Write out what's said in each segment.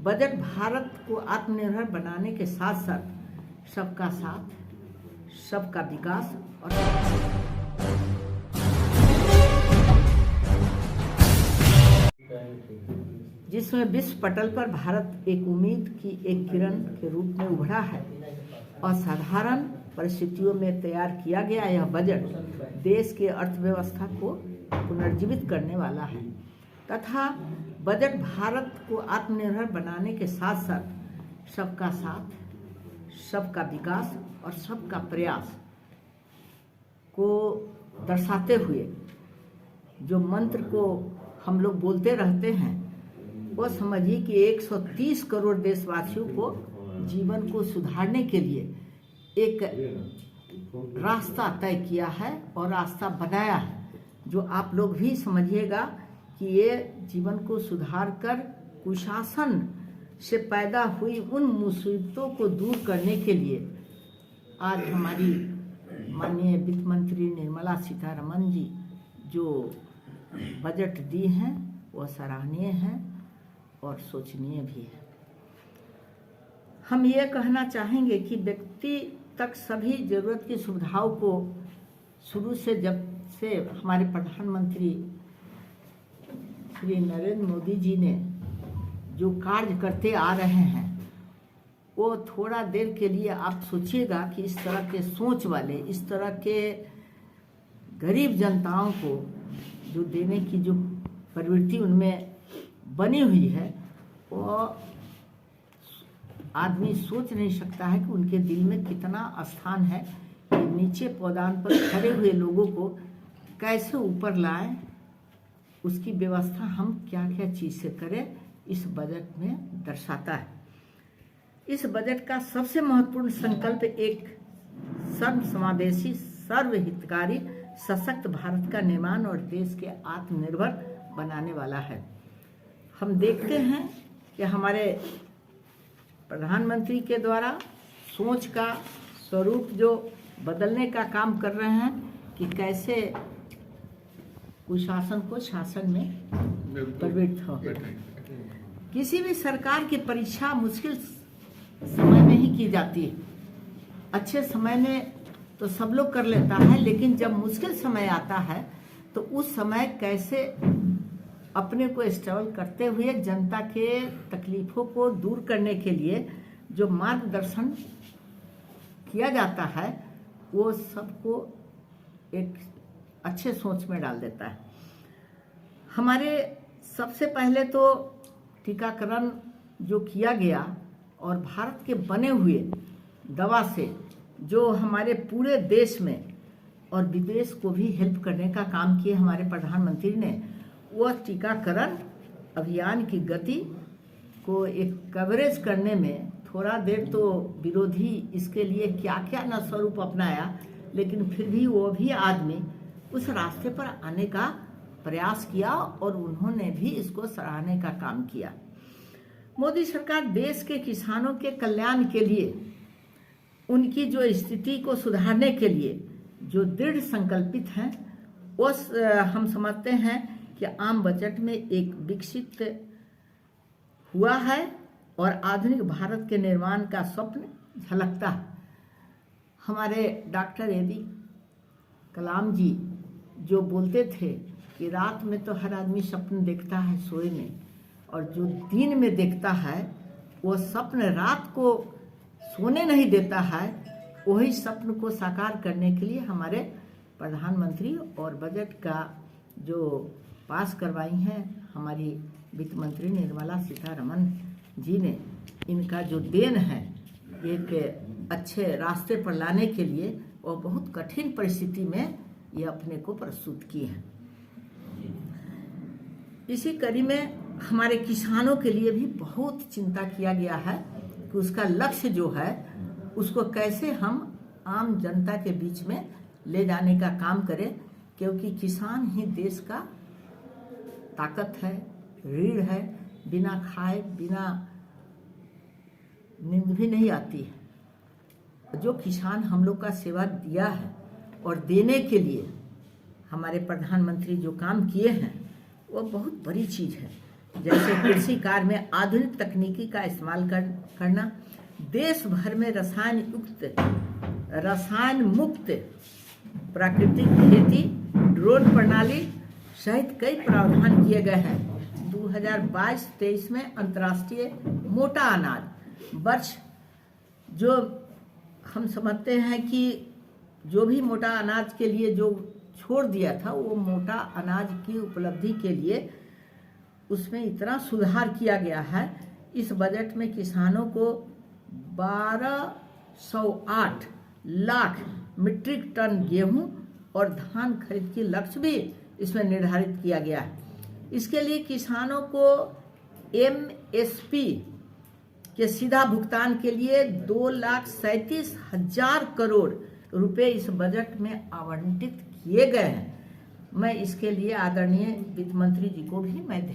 Budget Bharat को आत्मनिर्भर बनाने के साथ साथ सबका साथ, सबका विकास और जिसमें विश्व पटल पर भारत एक उम्मीद की एक किरण के रूप में उभरा है। असाधारण परिस्थितियों में तैयार किया गया यह बजट देश की अर्थव्यवस्था को पुनर्जीवित करने वाला है तथा बजट भारत को आत्मनिर्भर बनाने के साथ साथ सबका साथ, सबका विकास और सबका प्रयास को दर्शाते हुए जो मंत्र को हम लोग बोलते रहते हैं वो समझिए कि 130 करोड़ देशवासियों को जीवन को सुधारने के लिए एक रास्ता तय किया है और रास्ता बनाया है, जो आप लोग भी समझिएगा कि ये जीवन को सुधार कर कुशासन से पैदा हुई उन मुसीबतों को दूर करने के लिए आज हमारी माननीय वित्त मंत्री निर्मला सीतारमण जी जो बजट दी हैं वह सराहनीय हैं और सोचनीय भी है। हम ये कहना चाहेंगे कि व्यक्ति तक सभी जरूरत की सुविधाओं को शुरू से जब से हमारे प्रधानमंत्री श्री नरेंद्र मोदी जी ने जो कार्य करते आ रहे हैं वो थोड़ा देर के लिए आप सोचिएगा कि इस तरह के सोच वाले, इस तरह के गरीब जनताओं को जो देने की जो प्रवृत्ति उनमें बनी हुई है वो आदमी सोच नहीं सकता है कि उनके दिल में कितना स्थान है कि नीचे पौधान पर खड़े हुए लोगों को कैसे ऊपर लाएं, उसकी व्यवस्था हम क्या क्या चीज़ से करें इस बजट में दर्शाता है। इस बजट का सबसे महत्वपूर्ण संकल्प एक सर्वसमावेशी, सर्वहितकारी, सशक्त भारत का निर्माण और देश के आत्मनिर्भर बनाने वाला है। हम देखते हैं कि हमारे प्रधानमंत्री के द्वारा सोच का स्वरूप जो बदलने का काम कर रहे हैं कि कैसे कुशासन को शासन में परिवर्तित हो। किसी भी सरकार की परीक्षा मुश्किल समय में ही की जाती है। अच्छे समय में तो सब लोग कर लेता है, लेकिन जब मुश्किल समय आता है तो उस समय कैसे अपने को स्ट्रगल करते हुए जनता के तकलीफों को दूर करने के लिए जो मार्गदर्शन किया जाता है वो सबको एक अच्छे सोच में डाल देता है। हमारे सबसे पहले तो टीकाकरण जो किया गया और भारत के बने हुए दवा से जो हमारे पूरे देश में और विदेश को भी हेल्प करने का काम किए हमारे प्रधानमंत्री ने, वह टीकाकरण अभियान की गति को एक कवरेज करने में थोड़ा देर तो विरोधी इसके लिए क्या क्या न स्वरूप अपनाया, लेकिन फिर भी वो भी आदमी उस रास्ते पर आने का प्रयास किया और उन्होंने भी इसको सराहने का काम किया। मोदी सरकार देश के किसानों के कल्याण के लिए, उनकी जो स्थिति को सुधारने के लिए जो दृढ़ संकल्पित हैं, उस हम समझते हैं कि आम बजट में एक विकसित हुआ है और आधुनिक भारत के निर्माण का स्वप्न झलकता है। हमारे डॉक्टर ए.डी. कलाम जी जो बोलते थे कि रात में तो हर आदमी स्वप्न देखता है सोए में, और जो दिन में देखता है वो स्वप्न रात को सोने नहीं देता है। वही स्वप्न को साकार करने के लिए हमारे प्रधानमंत्री और बजट का जो पास करवाई हैं हमारी वित्त मंत्री निर्मला सीतारमण जी ने, इनका जो देन है एक अच्छे रास्ते पर लाने के लिए, वो बहुत कठिन परिस्थिति में ये अपने को प्रस्तुत किए हैं। इसी कड़ी में हमारे किसानों के लिए भी बहुत चिंता किया गया है कि उसका लक्ष्य जो है उसको कैसे हम आम जनता के बीच में ले जाने का काम करें, क्योंकि किसान ही देश का ताकत है, रीढ़ है। बिना खाए बिना नींद भी नहीं आती है। जो किसान हम लोग का सेवा दिया है और देने के लिए हमारे प्रधानमंत्री जो काम किए हैं वो बहुत बड़ी चीज़ है। जैसे कृषि कार्य में आधुनिक तकनीकी का इस्तेमाल करना, देश भर में रसायन मुक्त प्राकृतिक खेती, ड्रोन प्रणाली सहित कई प्रावधान किए गए हैं। 2022-23 में अंतर्राष्ट्रीय मोटा अनाज वर्ष, जो हम समझते हैं कि जो भी मोटा अनाज के लिए जो छोड़ दिया था, वो मोटा अनाज की उपलब्धि के लिए उसमें इतना सुधार किया गया है। इस बजट में किसानों को 1208 लाख मीट्रिक टन गेहूं और धान खरीद की लक्ष्य भी इसमें निर्धारित किया गया है। इसके लिए किसानों को MSP के सीधा भुगतान के लिए 2,37,000 करोड़ रुपए इस बजट में आवंटित किए गए हैं। मैं इसके लिए आदरणीय वित्त मंत्री जी को भी मैं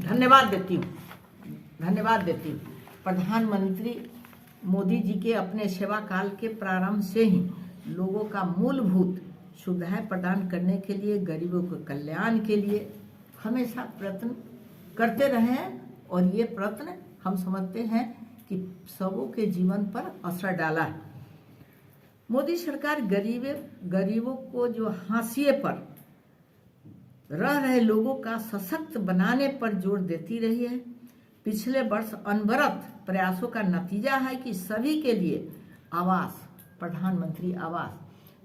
धन्यवाद देती हूँ। प्रधानमंत्री मोदी जी के अपने सेवा काल के प्रारंभ से ही लोगों का मूलभूत सुविधाएं प्रदान करने के लिए, गरीबों के कल्याण के लिए हमेशा प्रयत्न करते रहे हैं, और ये प्रयत्न हम समझते हैं कि सबों के जीवन पर असर डाला है। मोदी सरकार गरीबों को जो हाशिए पर रह रहे लोगों का सशक्त बनाने पर जोर देती रही है। पिछले वर्ष अनवरत प्रयासों का नतीजा है कि सभी के लिए आवास, प्रधानमंत्री आवास,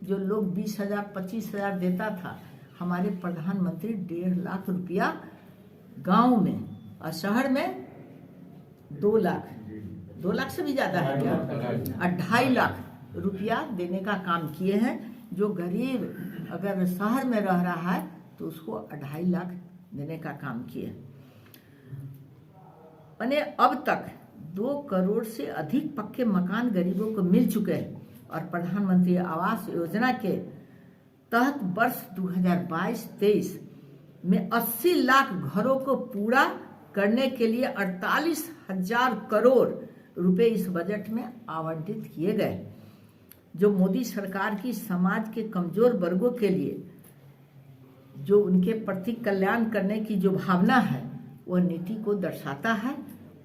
जो लोग 20,000 25,000 देता था, हमारे प्रधानमंत्री 1.5 लाख रुपया गांव में और शहर में 2 लाख से भी ज़्यादा है क्या, 2.5 लाख रुपया देने का काम किए हैं। जो गरीब अगर शहर में रह रहा है तो उसको 2.5 लाख देने का काम किए। और अब तक 2 करोड़ से अधिक पक्के मकान गरीबों को मिल चुके हैं, और प्रधानमंत्री आवास योजना के तहत वर्ष 2022-23 में 80 लाख घरों को पूरा करने के लिए 48,000 करोड़ रुपए इस बजट में आवंटित किए गए, जो मोदी सरकार की समाज के कमजोर वर्गों के लिए जो उनके प्रति कल्याण करने की जो भावना है, वह नीति को दर्शाता है।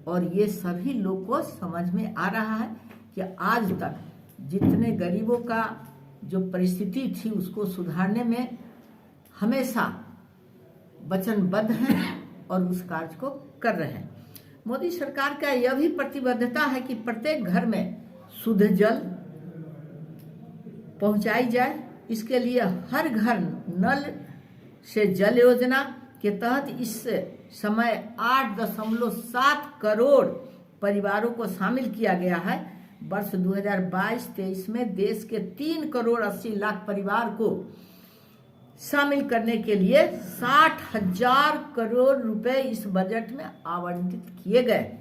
और ये सभी लोग को समझ में आ रहा है कि आज तक जितने गरीबों का जो परिस्थिति थी उसको सुधारने में हमेशा वचनबद्ध हैं और उस कार्य को कर रहे हैं। मोदी सरकार का यह भी प्रतिबद्धता है कि प्रत्येक घर में शुद्ध जल पहुंचाई जाए। इसके लिए हर घर नल से जल योजना के तहत इस समय 8.7 करोड़ परिवारों को शामिल किया गया है। वर्ष 2022-23 में देश के 3 करोड़ 80 लाख परिवार को शामिल करने के लिए 60,000 करोड़ रुपए इस बजट में आवंटित किए गए।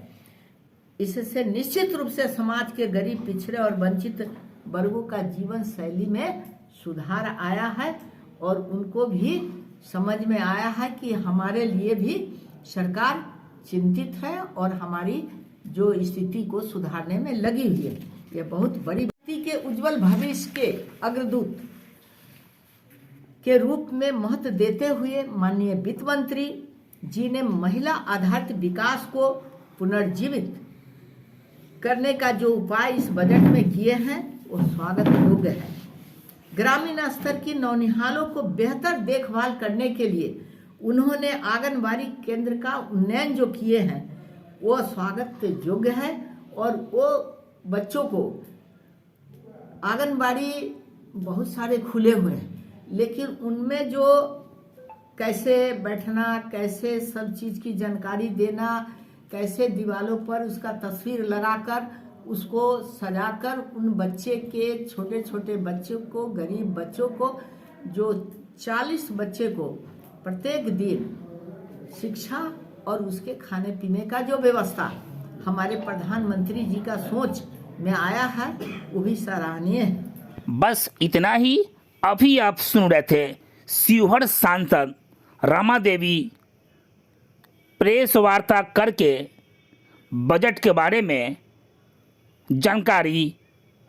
इससे निश्चित रूप से समाज के गरीब, पिछड़े और वंचित वर्गों का जीवन शैली में सुधार आया है, और उनको भी समझ में आया है कि हमारे लिए भी सरकार चिंतित है और हमारी जो स्थिति को सुधारने में लगी हुई है। यह बहुत बड़ी व्यक्ति के उज्जवल भविष्य के अग्रदूत के रूप में महत्व देते हुए माननीय वित्त मंत्री जी ने महिला आधारित विकास को पुनर्जीवित करने का जो उपाय इस बजट में किए हैं वो स्वागत योग्य है। ग्रामीण स्तर की नौनिहालों को बेहतर देखभाल करने के लिए उन्होंने आंगनबाड़ी केंद्र का उन्नयन जो किए हैं वो स्वागत योग्य है। और वो बच्चों को आंगनबाड़ी बहुत सारे खुले हुए हैं, लेकिन उनमें जो कैसे बैठना, कैसे सब चीज़ की जानकारी देना, कैसे दीवारों पर उसका तस्वीर लगाकर उसको सजाकर उन बच्चे के छोटे छोटे बच्चों को, गरीब बच्चों को, जो 40 बच्चे को प्रत्येक दिन शिक्षा और उसके खाने पीने का जो व्यवस्था हमारे प्रधानमंत्री जी का सोच में आया है, वो भी सराहनीय है। बस इतना ही। अभी आप सुन रहे थे शिवहर सांसद रमा देवी प्रेस वार्ता करके बजट के बारे में जानकारी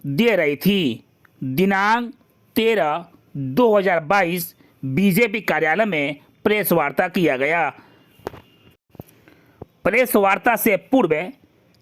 दे रही थी। दिनांक 13/2022 बीजेपी कार्यालय में प्रेस वार्ता किया गया। प्रेस वार्ता से पूर्व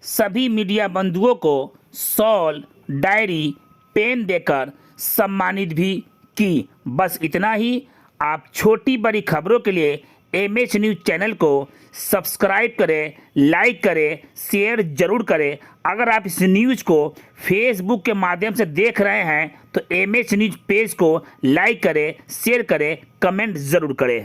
सभी मीडिया बंधुओं को शॉल, डायरी, पेन देकर सम्मानित भी की। बस इतना ही। आप छोटी बड़ी खबरों के लिए एमएच न्यूज़ चैनल को सब्सक्राइब करें, लाइक करें, शेयर जरूर करें। अगर आप इस न्यूज़ को फेसबुक के माध्यम से देख रहे हैं तो एमएच न्यूज़ पेज को लाइक करें, शेयर करें, कमेंट ज़रूर करें।